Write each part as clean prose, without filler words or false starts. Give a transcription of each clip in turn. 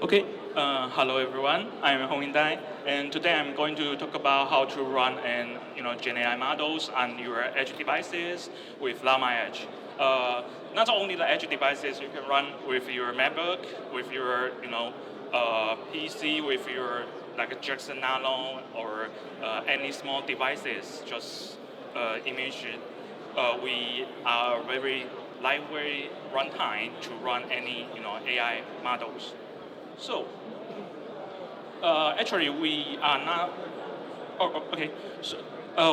Okay, hello everyone. I'm Hung-Ying, and today I'm going to talk about how to run GenAI models on your edge devices with LlamaEdge. Not only the edge devices, you can run with your MacBook, with your PC, with your like a Jackson Nano or any small devices. Just imagine we are very lightweight runtime to run any AI models. So, actually, we are not. Okay. So,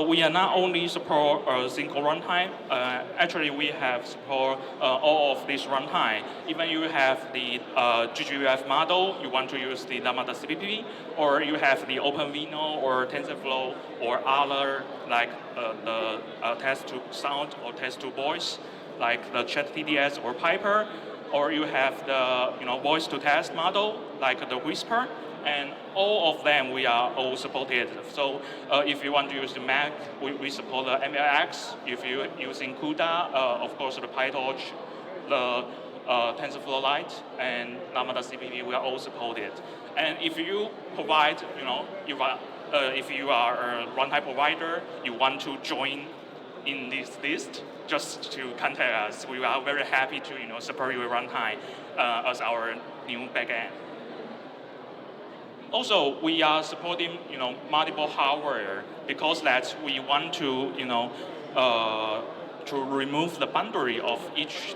we are not only support a single runtime. Actually, we have support all of this runtime. Even you have the GGUF model, you want to use the Llama CPP, or you have the OpenVINO or TensorFlow or other like the text to sound or text to voice, like the ChatTDS or Piper, or you have the voice to text model like the Whisper, and all of them we are all supported. So if you want to use the Mac, we support the MLX. If you're using CUDA, of course the PyTorch, the TensorFlow Lite, and Llama CPP, we are all supported. And if you provide, if you are a runtime provider, you want to join in this list, just to contact us. We are very happy to support your runtime as our new backend. Also, we are supporting multiple hardware because that we want to to remove the boundary of each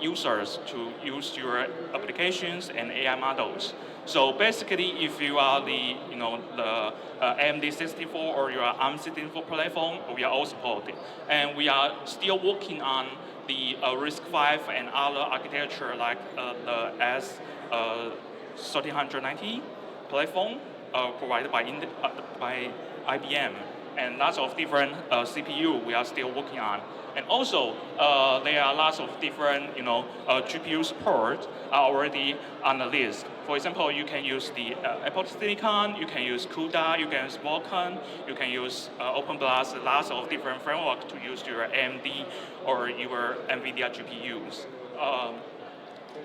users to use your applications and AI models. So basically, if you are the the AMD 64 or your ARM 64 platform, we are all supported, and we are still working on the RISC-V and other architecture like the S 1390 platform provided by IBM, and lots of different CPU we are still working on. And also, there are lots of different GPU support are already on the list. For example, you can use the Apple Silicon, you can use CUDA, you can use Vulkan, you can use OpenBlast, lots of different frameworks to use your AMD or your NVIDIA GPUs.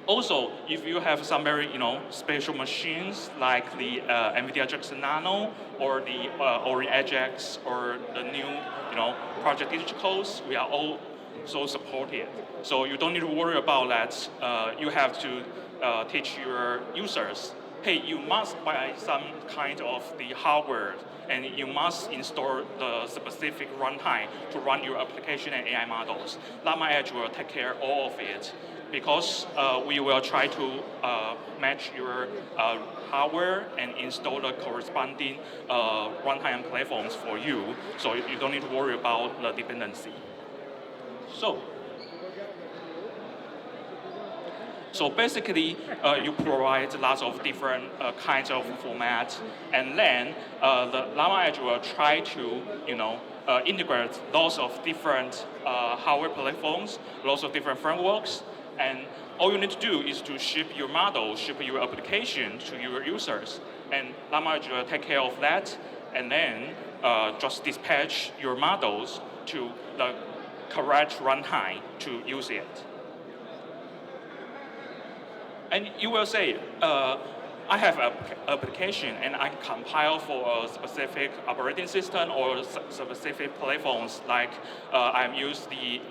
Also, if you have some very special machines like the NVIDIA Jackson Nano or the Orin Edge X or the new Project Digicals, we are all so supported. So you don't need to worry about that. You have to teach your users, hey, you must buy some kind of the hardware and you must install the specific runtime to run your application and AI models. LlamaEdge will take care of all of it, because we will try to match your hardware and install the corresponding runtime platforms for you, so you don't need to worry about the dependency. So basically, you provide lots of different kinds of formats, and then the LlamaEdge will try to integrate lots of different hardware platforms, lots of different frameworks, and all you need to do is to ship your model, ship your application to your users, and LlamaEdge will take care of that, and then just dispatch your models to the correct runtime to use it. And you will say, I have an application and I compile for a specific operating system or specific platforms, like I'm using the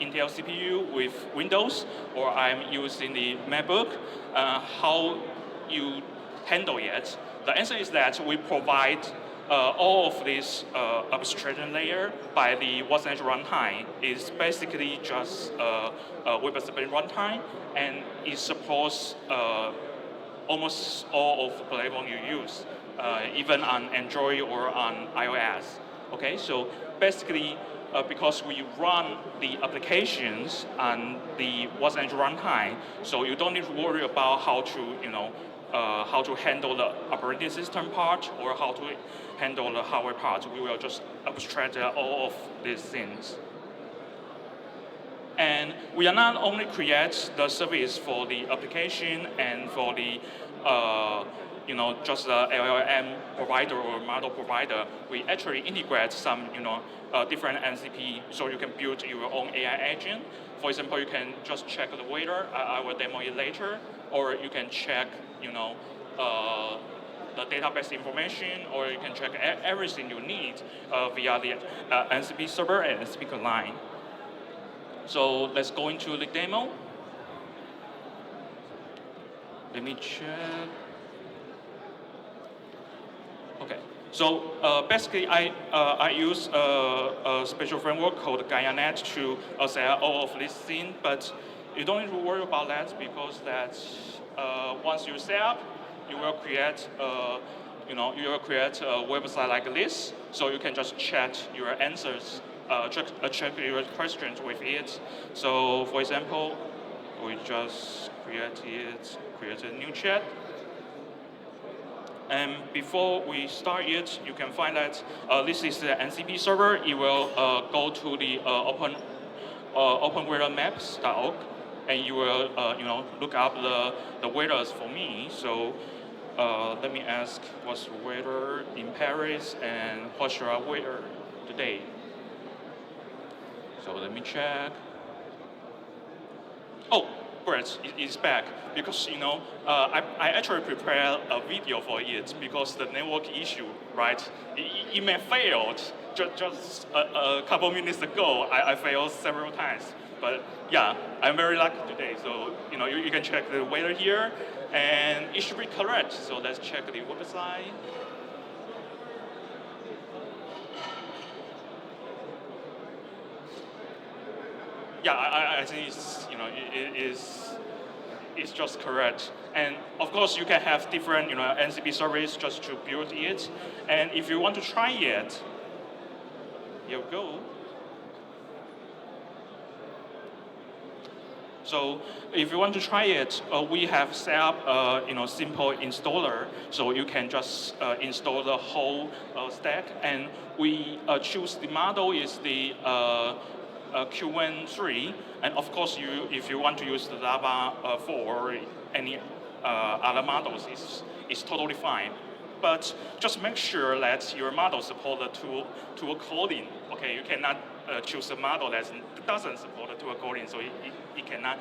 Intel CPU with Windows, or I'm using the MacBook. How you handle it? The answer is that we provide all of this abstraction layer by the WhatsApp runtime. Is basically just a WebAssembly runtime, and it supports almost all of the platform you use, even on Android or on iOS. Okay, so basically, because we run the applications on the WhatsApp runtime, so you don't need to worry about how to handle the operating system part or how to handle the hardware part. We will just abstract all of these things. And we are not only create the service for the application and for the just the LLM provider or model provider. We actually integrate some, different MCP, so you can build your own AI agent. For example, you can just check the weather. I will demo it later, or you can check, the database information, or you can check everything you need via the MCP server and MCP client. So let's go into the demo. Let me check. Okay. So basically, I use a special framework called GaiaNet to set all of this thing, but you don't need to worry about that because once you set up, you will create you will create a website like this, so you can just chat your answers, check your questions with it. So for example, we just create a new chat. And before we start it, you can find that this is the NCP server. It will go to the openweathermaps.org, and you will look up the weathers for me. So let me ask, what's the weather in Paris and what's your weather today? So let me check. Oh, great, it's back. Because I actually prepared a video for it because the network issue, right? It may failed just a couple minutes ago. I failed several times, but yeah, I'm very lucky today. So you can check the weather here, and it should be correct. So let's check the website. Yeah, I think it's just correct. And of course, you can have different NCP service just to build it. And if you want to try it, here we go. So if you want to try it, we have set up a simple installer, so you can just install the whole stack. And we choose the model is the Q13, and of course, if you want to use the Llama 4 or any other models, it's totally fine. But just make sure that your model support the tool coding. Okay, you cannot choose a model that doesn't support the tool coding, so it cannot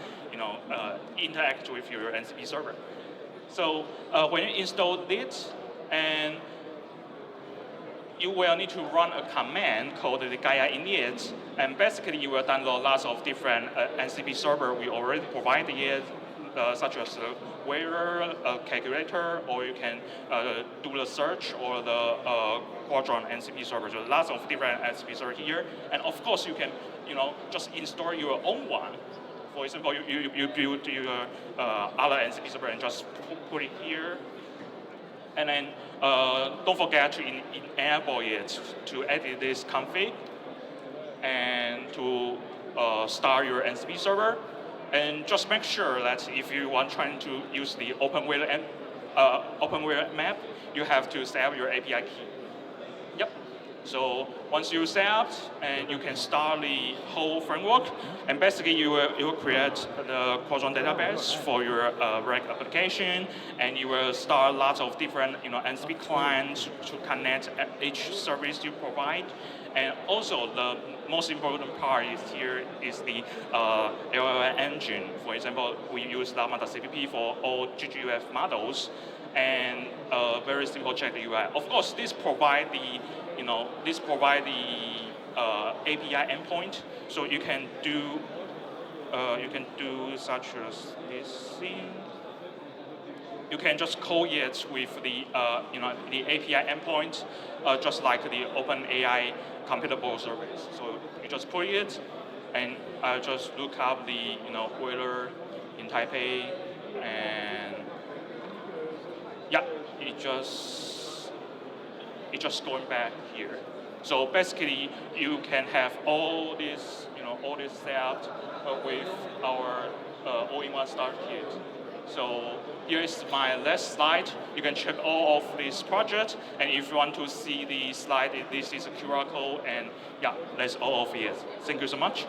interact with your NCP server. So when you install it, and you will need to run a command called the Gaia init, and basically you will download lots of different NCP server we already provided, such as the weather calculator, or you can do the search or the Quadrant NCP server. So lots of different NCP server here, and of course you can just install your own one. For example, you build your other NCP server and just put it here. And then don't forget to enable it to edit this config and to start your NCP server. And just make sure that if you want trying to use the openweather map, you have to set up your API key. Yep. So once you set up, and you can start the whole framework, and basically you will create the Quadrant database for your RAG application, and you will start lots of different NCP clients to connect each service you provide. And also the most important part is the LLM engine. For example, we use llama.cpp for all GGUF models, and very simple check UI. Of course, this provide the API endpoint, so you can do such as this thing. You can just call it with the the API endpoint, just like the OpenAI compatible service. So you just put it, and I just look up the weather in Taipei, and yeah, it just going back here. So basically, you can have all this set up with our all-in-one start kit. So here is my last slide. You can check all of this project, and if you want to see the slide, this is a QR code, and yeah, that's all of it. Thank you so much.